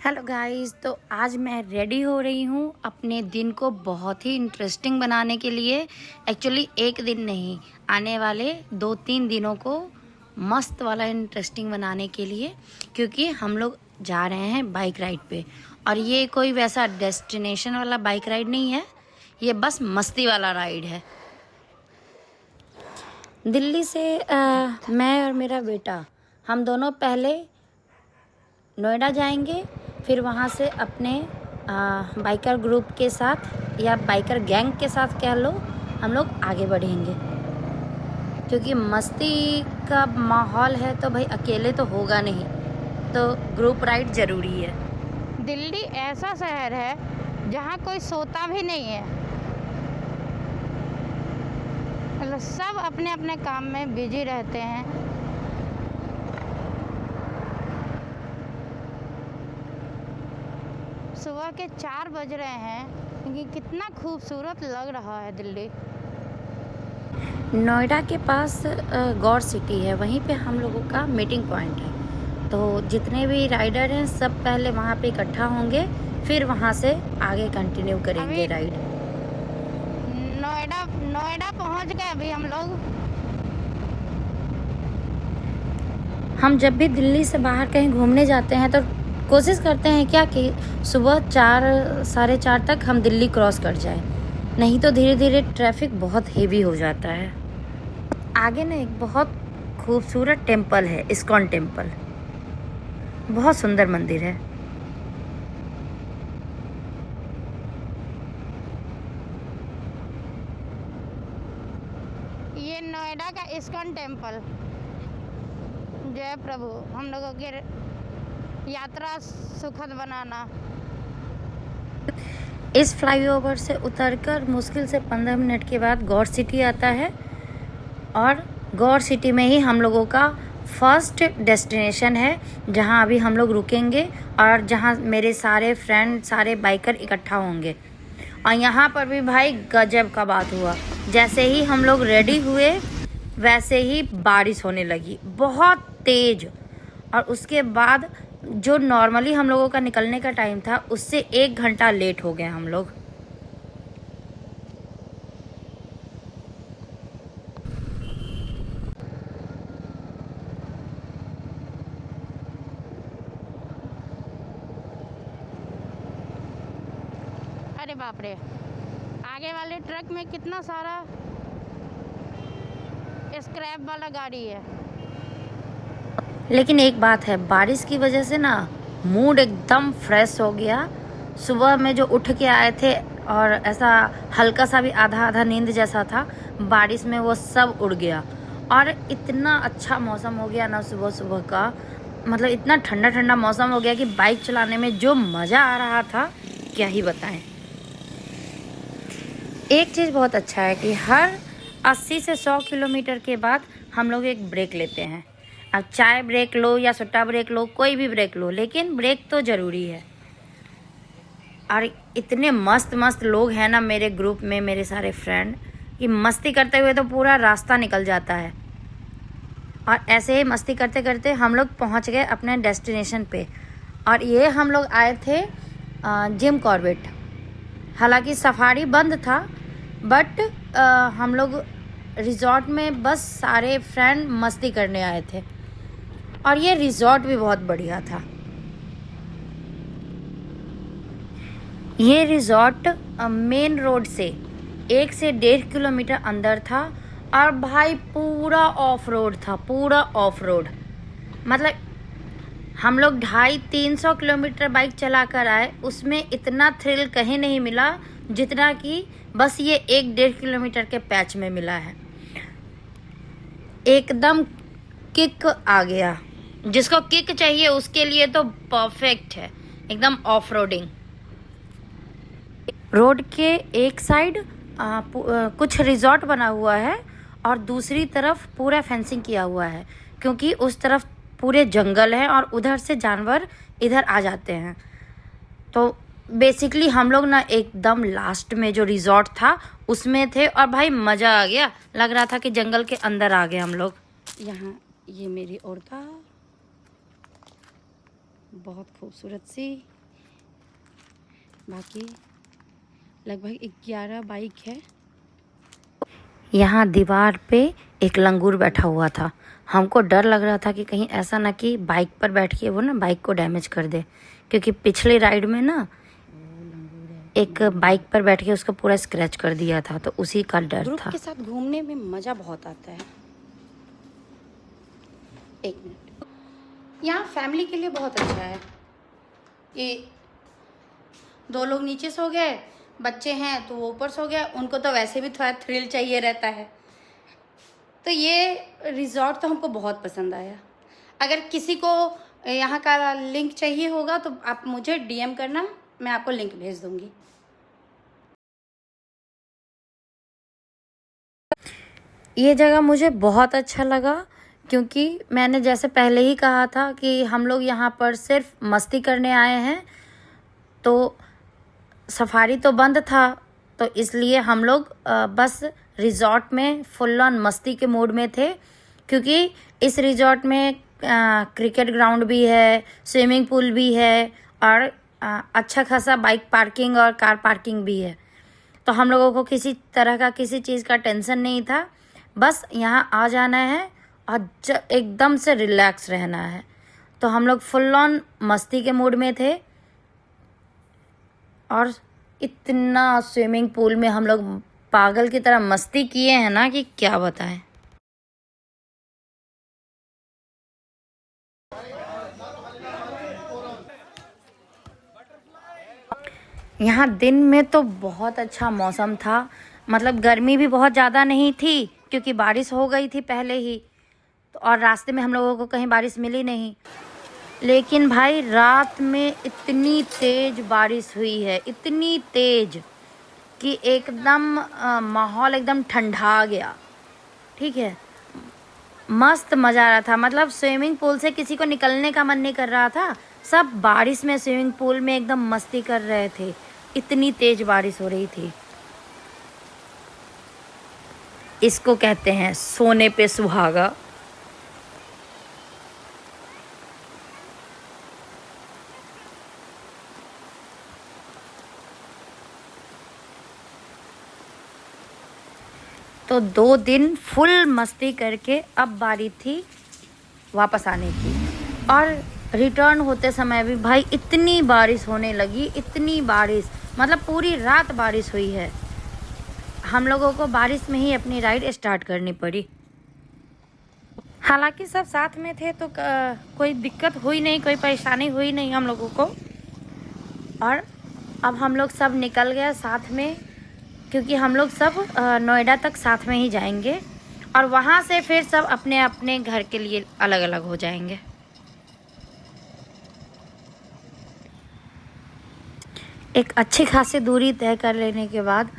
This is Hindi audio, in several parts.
हेलो गाइस, तो आज मैं रेडी हो रही हूँ अपने दिन को बहुत ही इंटरेस्टिंग बनाने के लिए। एक्चुअली एक दिन नहीं, आने वाले 2-3 दिनों को मस्त वाला इंटरेस्टिंग बनाने के लिए, क्योंकि हम लोग जा रहे हैं बाइक राइड पे। और ये कोई वैसा डेस्टिनेशन वाला बाइक राइड नहीं है, ये बस मस्ती वाला राइड है। दिल्ली से मैं और मेरा बेटा हम दोनों पहले नोएडा जाएंगे, फिर वहाँ से अपने बाइकर ग्रुप के साथ या बाइकर गैंग के साथ कह लो, हम लोग आगे बढ़ेंगे। क्योंकि मस्ती का माहौल है तो भाई अकेले तो होगा नहीं, तो ग्रुप राइड ज़रूरी है। दिल्ली ऐसा शहर है जहाँ कोई सोता भी नहीं है। मतलब सब अपने अपने काम में बिजी रहते हैं। सुबह के 4 बज रहे हैं, क्योंकि कितना खूबसूरत लग रहा है दिल्ली। नोएडा के पास गौर सिटी है, वहीं पे हम लोगों का मीटिंग पॉइंट है। तो जितने भी राइडर हैं सब पहले वहाँ पे इकट्ठा होंगे, फिर वहाँ से आगे कंटिन्यू करेंगे राइड। नोएडा पहुँच गए अभी हम लोग। हम जब भी दिल्ली से बाहर कहीं घूमने जाते हैं तो कोशिश करते हैं क्या कि सुबह 4-4:30 तक हम दिल्ली क्रॉस कर जाएं, नहीं तो धीरे धीरे ट्रैफिक बहुत हेवी हो जाता है। आगे ना एक बहुत खूबसूरत टेम्पल है, इस्कॉन टेम्पल, बहुत सुंदर मंदिर है। ये नोएडा का इस्कॉन टेम्पल। जय प्रभु, हम लोगों की यात्रा सुखद बनाना। इस फ्लाईओवर से उतरकर मुश्किल से 15 मिनट के बाद गौर सिटी आता है, और गौर सिटी में ही हम लोगों का फर्स्ट डेस्टिनेशन है, जहां अभी हम लोग रुकेंगे और जहां मेरे सारे फ्रेंड, सारे बाइकर इकट्ठा होंगे। और यहाँ पर भी भाई गजब का बात हुआ, जैसे ही हम लोग रेडी हुए वैसे ही बारिश होने लगी बहुत तेज। और उसके बाद जो नॉर्मली हम लोगों का निकलने का टाइम था, उससे 1 घंटा लेट हो गए हम लोग। अरे बाप रे, आगे वाले ट्रक में कितना सारा स्क्रैप वाला गाड़ी है। लेकिन एक बात है, बारिश की वजह से ना मूड एकदम फ्रेश हो गया। सुबह में जो उठ के आए थे और ऐसा हल्का सा भी आधा आधा नींद जैसा था, बारिश में वो सब उड़ गया। और इतना अच्छा मौसम हो गया ना सुबह सुबह का, मतलब इतना ठंडा ठंडा मौसम हो गया कि बाइक चलाने में जो मज़ा आ रहा था क्या ही बताएं। एक चीज़ बहुत अच्छा है कि हर 80 से 100 किलोमीटर के बाद हम लोग एक ब्रेक लेते हैं। अब चाय ब्रेक लो या सुट्टा ब्रेक लो, कोई भी ब्रेक लो, लेकिन ब्रेक तो ज़रूरी है। और इतने मस्त मस्त लोग हैं ना मेरे ग्रुप में, मेरे सारे फ्रेंड, कि मस्ती करते हुए तो पूरा रास्ता निकल जाता है। और ऐसे ही मस्ती करते करते हम लोग पहुंच गए अपने डेस्टिनेशन पे। और ये हम लोग आए थे जिम कॉर्बेट। हालांकि सफारी बंद था, बट हम लोग रिजॉर्ट में बस सारे फ्रेंड मस्ती करने आए थे। और ये रिजॉर्ट भी बहुत बढ़िया था। ये रिजॉर्ट मेन रोड से 1 से 1.5 किलोमीटर अंदर था। और भाई पूरा ऑफ रोड था, पूरा ऑफ रोड। मतलब हम लोग 250-300 किलोमीटर बाइक चला कर आए, उसमें इतना थ्रिल कहीं नहीं मिला जितना कि बस ये 1-1.5 किलोमीटर के पैच में मिला है। एकदम किक आ गया, जिसको किक चाहिए उसके लिए तो परफेक्ट है, एकदम ऑफ रोडिंग। रोड के एक साइड कुछ रिजॉर्ट बना हुआ है और दूसरी तरफ पूरा फेंसिंग किया हुआ है, क्योंकि उस तरफ पूरे जंगल है और उधर से जानवर इधर आ जाते हैं। तो बेसिकली हम लोग ना एकदम लास्ट में जो रिजॉर्ट था उसमें थे, और भाई मज़ा आ गया, लग रहा था कि जंगल के अंदर आ गए हम लोग। यहाँ ये मेरी औरता बहुत खूबसूरत सी बाकी लगभग 11 बाइक है। यहाँ दीवार पे एक लंगूर बैठा हुआ था। हमको डर लग रहा था कि कहीं ऐसा ना कि बाइक पर बैठ के वो ना बाइक को डैमेज कर दे, क्योंकि पिछले राइड में ना एक बाइक पर बैठ के उसको पूरा स्क्रैच कर दिया था, तो उसी का डर था। ग्रुप के साथ घूमने में मज़ा बहुत आता है। एक मिनट, यहाँ फैमिली के लिए बहुत अच्छा है। ये 2 लोग नीचे सो गए, बच्चे हैं तो वो ऊपर सो गया, उनको तो वैसे भी थोड़ा थ्रिल चाहिए रहता है। तो ये रिज़ॉर्ट तो हमको बहुत पसंद आया। अगर किसी को यहाँ का लिंक चाहिए होगा तो आप मुझे डीएम करना, मैं आपको लिंक भेज दूँगी। ये जगह मुझे बहुत अच्छा लगा, क्योंकि मैंने जैसे पहले ही कहा था कि हम लोग यहाँ पर सिर्फ मस्ती करने आए हैं, तो सफारी तो बंद था, तो इसलिए हम लोग बस रिज़ॉर्ट में फुल ऑन मस्ती के मूड में थे। क्योंकि इस रिज़ॉर्ट में क्रिकेट ग्राउंड भी है, स्विमिंग पूल भी है और अच्छा खासा बाइक पार्किंग और कार पार्किंग भी है। तो हम लोगों को किसी तरह का किसी चीज़ का टेंशन नहीं था। बस यहाँ आ जाना है और एकदम से रिलैक्स रहना है। तो हम लोग फुल ऑन मस्ती के मूड में थे और इतना स्विमिंग पूल में हम लोग पागल की तरह मस्ती किए हैं ना कि क्या बताएं। यहाँ दिन में तो बहुत अच्छा मौसम था, मतलब गर्मी भी बहुत ज़्यादा नहीं थी क्योंकि बारिश हो गई थी पहले ही, तो और रास्ते में हम लोगों को कहीं बारिश मिली नहीं। लेकिन भाई रात में इतनी तेज़ बारिश हुई है, इतनी तेज़ कि एकदम माहौल एकदम ठंडा गया। ठीक है, मस्त मज़ा आ रहा था। मतलब स्विमिंग पूल से किसी को निकलने का मन नहीं कर रहा था, सब बारिश में स्विमिंग पूल में एकदम मस्ती कर रहे थे, इतनी तेज़ बारिश हो रही थी। इसको कहते हैं सोने पे सुहागा। तो 2 दिन फुल मस्ती करके अब बारी थी वापस आने की। और रिटर्न होते समय भी भाई इतनी बारिश होने लगी, इतनी बारिश, मतलब पूरी रात बारिश हुई है। हम लोगों को बारिश में ही अपनी राइड स्टार्ट करनी पड़ी। हालांकि सब साथ में थे तो कोई दिक्कत हुई नहीं, कोई परेशानी हुई नहीं हम लोगों को। और अब हम लोग सब निकल गए साथ में, क्योंकि हम लोग सब नोएडा तक साथ में ही जाएंगे और वहाँ से फिर सब अपने अपने घर के लिए अलग अलग हो जाएंगे। एक अच्छी खासी दूरी तय कर लेने के बाद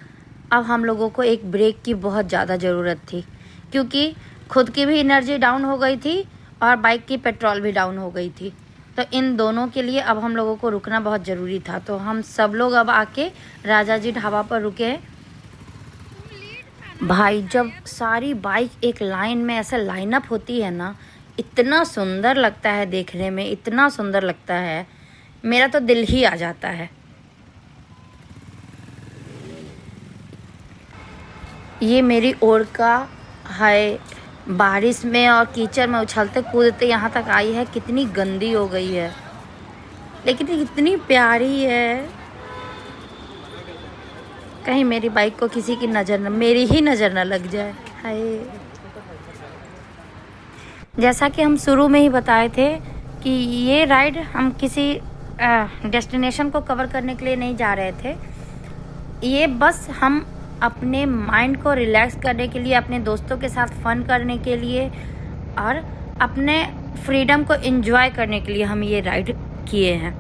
अब हम लोगों को एक ब्रेक की बहुत ज़्यादा ज़रूरत थी, क्योंकि खुद की भी एनर्जी डाउन हो गई थी और बाइक की पेट्रोल भी डाउन हो गई थी। तो इन दोनों के लिए अब हम लोगों को रुकना बहुत ज़रूरी था। तो हम सब लोग अब आके राजा जी ढाबा पर रुके। भाई जब सारी बाइक एक लाइन में ऐसा लाइनअप होती है ना, इतना सुंदर लगता है देखने में, इतना सुंदर लगता है, मेरा तो दिल ही आ जाता है। ये मेरी ओर का है, बारिश में और कीचड़ में उछलते कूदते यहाँ तक आई है। कितनी गंदी हो गई है, लेकिन इतनी प्यारी है। कहीं मेरी बाइक को किसी की नज़र न, मेरी ही नज़र न लग जाए। हाय, जैसा कि हम शुरू में ही बताए थे कि ये राइड हम किसी डेस्टिनेशन को कवर करने के लिए नहीं जा रहे थे। ये बस हम अपने माइंड को रिलैक्स करने के लिए, अपने दोस्तों के साथ फन करने के लिए और अपने फ्रीडम को एंजॉय करने के लिए हम ये राइड किए हैं।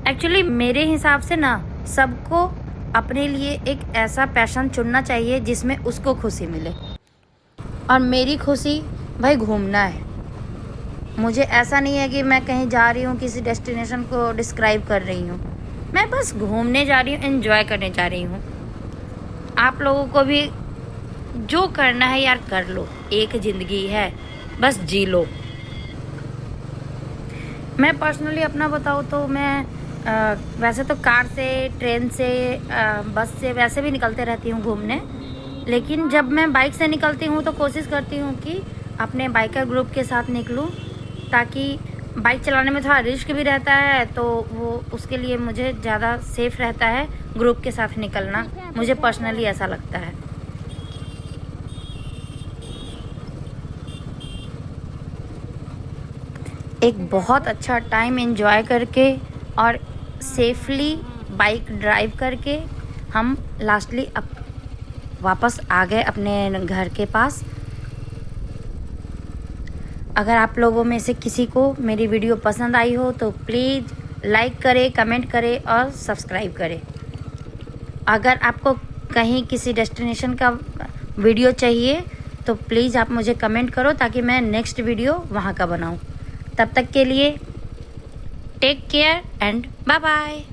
एक्चुअली मेरे हिसाब से ना सबको अपने लिए एक ऐसा पैशन चुनना चाहिए जिसमें उसको खुशी मिले, और मेरी खुशी भाई घूमना है। मुझे ऐसा नहीं है कि मैं कहीं जा रही हूँ, किसी डेस्टिनेशन को डिस्क्राइब कर रही हूँ, मैं बस घूमने जा रही हूँ, एंजॉय करने जा रही हूँ। आप लोगों को भी जो करना है यार कर लो, एक ज़िंदगी है, बस जी लो। मैं पर्सनली अपना बताऊँ तो मैं वैसे तो कार से, ट्रेन से, बस से वैसे भी निकलते रहती हूँ घूमने, लेकिन जब मैं बाइक से निकलती हूँ तो कोशिश करती हूँ कि अपने बाइकर ग्रुप के साथ निकलूँ, ताकि बाइक चलाने में थोड़ा रिस्क भी रहता है, तो वो उसके लिए मुझे ज़्यादा सेफ रहता है ग्रुप के साथ निकलना। मुझे पर्सनली ऐसा लगता है। एक बहुत अच्छा टाइम एंजॉय करके और सेफली बाइक ड्राइव करके हम लास्टली वापस आ गए अपने घर के पास। अगर आप लोगों में से किसी को मेरी वीडियो पसंद आई हो तो प्लीज़ लाइक करें, कमेंट करें और सब्सक्राइब करें। अगर आपको कहीं किसी डेस्टिनेशन का वीडियो चाहिए तो प्लीज़ आप मुझे कमेंट करो, ताकि मैं नेक्स्ट वीडियो वहाँ का बनाऊँ। तब तक के लिए take care and bye bye.